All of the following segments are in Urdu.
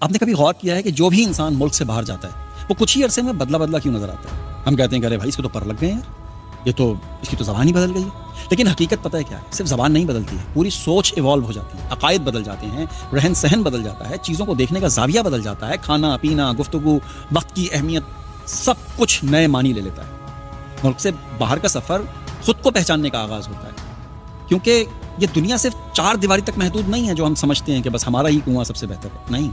آپ نے کبھی غور کیا ہے کہ جو بھی انسان ملک سے باہر جاتا ہے وہ کچھ ہی عرصے میں بدلا بدلا کیوں نظر آتا ہے؟ ہم کہتے ہیں کہ ارے بھائی اس کو تو پر لگ گئے یار، یہ تو اس کی تو زبان ہی بدل گئی ہے. لیکن حقیقت پتہ ہے کیا ہے؟ صرف زبان نہیں بدلتی ہے، پوری سوچ ایوالو ہو جاتی ہے، عقائد بدل جاتے ہیں، رہن سہن بدل جاتا ہے، چیزوں کو دیکھنے کا زاویہ بدل جاتا ہے، کھانا پینا، گفتگو، وقت کی اہمیت، سب کچھ نئے معنی لے لیتا ہے. ملک سے باہر کا سفر خود کو پہچاننے کا آغاز ہوتا ہے، کیونکہ یہ دنیا صرف 4 دیواری تک محدود نہیں ہے جو ہم سمجھتے ہیں کہ بس ہمارا ہی کنواں سب سے بہتر ہے. نہیں،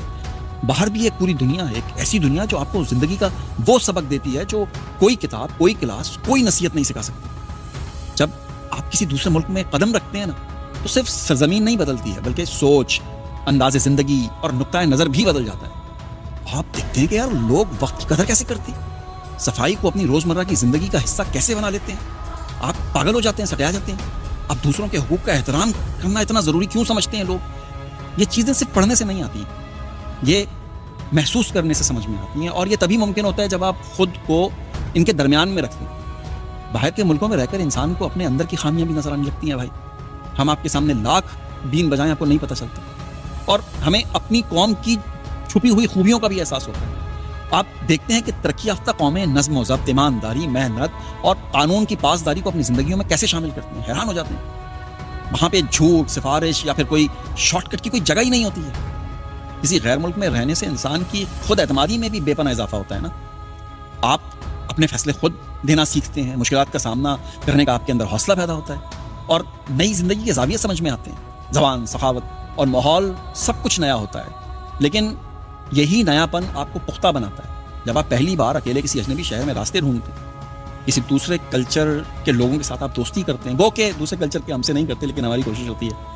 باہر بھی ایک پوری دنیا ہے، ایک ایسی دنیا جو آپ کو زندگی کا وہ سبق دیتی ہے جو کوئی کتاب، کوئی کلاس، کوئی نصیحت نہیں سکھا سکتی. جب آپ کسی دوسرے ملک میں قدم رکھتے ہیں نا تو صرف سرزمین نہیں بدلتی ہے بلکہ سوچ، انداز زندگی اور نقطۂ نظر بھی بدل جاتا ہے. آپ دیکھتے ہیں کہ یار لوگ وقت کی قدر کیسے کرتے ہیں، صفائی کو اپنی روزمرہ کی زندگی کا حصہ کیسے بنا لیتے ہیں. آپ پاگل ہو جاتے ہیں، سٹیا جاتے ہیں. اب دوسروں کے حقوق کا احترام کرنا اتنا ضروری کیوں سمجھتے ہیں لوگ؟ یہ چیزیں صرف پڑھنے سے نہیں آتی، یہ محسوس کرنے سے سمجھ میں آتی ہیں، اور یہ تبھی ممکن ہوتا ہے جب آپ خود کو ان کے درمیان میں رکھتے ہیں. باہر کے ملکوں میں رہ کر انسان کو اپنے اندر کی خامیاں بھی نظر آنے لگتی ہیں. بھائی ہم آپ کے سامنے لاکھ بین بجائیں، آپ کو نہیں پتہ چلتا، اور ہمیں اپنی قوم کی چھپی ہوئی خوبیوں کا بھی احساس ہوتا ہے. آپ دیکھتے ہیں کہ ترقی یافتہ قومیں نظم و ضبط، ایمانداری، محنت اور قانون کی پاسداری کو اپنی زندگیوں میں کیسے شامل کرتی ہیں. حیران ہو جاتے ہیں. وہاں پہ جھوٹ، سفارش یا پھر کوئی شارٹ کٹ کی کوئی جگہ ہی نہیں ہوتی ہے. کسی غیر ملک میں رہنے سے انسان کی خود اعتمادی میں بھی بے پناہ اضافہ ہوتا ہے نا. آپ اپنے فیصلے خود دینا سیکھتے ہیں، مشکلات کا سامنا کرنے کا آپ کے اندر حوصلہ پیدا ہوتا ہے، اور نئی زندگی کے زاویے سمجھ میں آتے ہیں. زبان، سخاوت اور ماحول سب کچھ نیا ہوتا ہے، لیکن یہی نیا پن آپ کو پختہ بناتا ہے. جب آپ پہلی بار اکیلے کسی اجنبی شہر میں راستے ڈھونڈتے ہیں، کسی دوسرے کلچر کے لوگوں کے ساتھ آپ دوستی کرتے ہیں، گو کہ دوسرے کلچر کے ہم سے نہیں کرتے لیکن ہماری کوشش ہوتی ہے،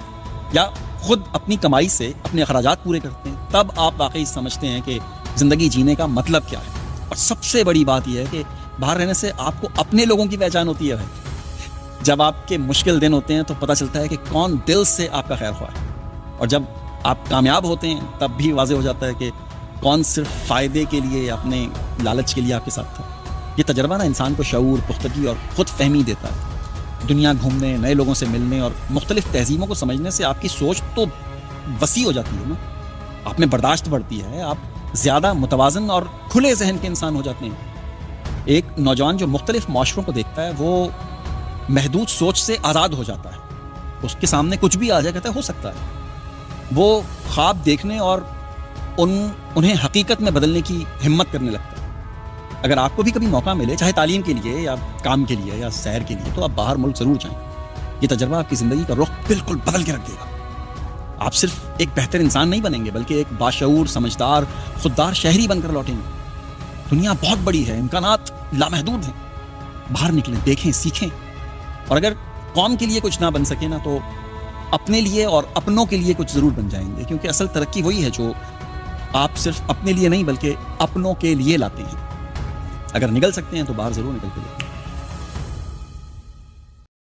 یا خود اپنی کمائی سے اپنے اخراجات پورے کرتے ہیں، تب آپ واقعی سمجھتے ہیں کہ زندگی جینے کا مطلب کیا ہے. اور سب سے بڑی بات یہ ہے کہ باہر رہنے سے آپ کو اپنے لوگوں کی پہچان ہوتی ہے. بھائی جب آپ کے مشکل دن ہوتے ہیں تو پتہ چلتا ہے کہ کون دل سے آپ کا خیر خواہ ہے، اور جب آپ کامیاب ہوتے ہیں تب بھی واضح ہو جاتا ہے کہ کون صرف فائدے کے لیے یا اپنے لالچ کے لیے آپ کے ساتھ تھا. یہ تجربہ نا انسان کو شعور، پختگی اور خود فہمی دیتا ہے. دنیا گھومنے، نئے لوگوں سے ملنے اور مختلف تہذیبوں کو سمجھنے سے آپ کی سوچ تو وسیع ہو جاتی ہے نا. آپ میں برداشت بڑھتی ہے، آپ زیادہ متوازن اور کھلے ذہن کے انسان ہو جاتے ہیں. ایک نوجوان جو مختلف معاشروں کو دیکھتا ہے وہ محدود سوچ سے آزاد ہو جاتا ہے. اس کے سامنے کچھ بھی آ جائے، کہتا ہے ہو سکتا ہے. وہ خواب دیکھنے اور انہیں حقیقت میں بدلنے کی ہمت کرنے لگتا ہے. اگر آپ کو بھی کبھی موقع ملے، چاہے تعلیم کے لیے یا کام کے لیے یا سیر کے لیے، تو آپ باہر ملک ضرور جائیں. یہ تجربہ آپ کی زندگی کا رخ بالکل بدل کے رکھ دے گا. آپ صرف ایک بہتر انسان نہیں بنیں گے بلکہ ایک باشعور، سمجھدار، خوددار شہری بن کر لوٹیں گے. دنیا بہت بڑی ہے، امکانات لامحدود ہیں. باہر نکلیں، دیکھیں، سیکھیں. اور اگر قوم کے لیے کچھ نہ بن سکے نا تو اپنے لیے اور اپنوں کے لیے کچھ ضرور بن جائیں گے، کیونکہ اصل ترقی وہی ہے جو آپ صرف اپنے لیے نہیں بلکہ اپنوں کے لیے لاتے ہیں. اگر نکل سکتے ہیں تو باہر ضرور نکل کے جائیں.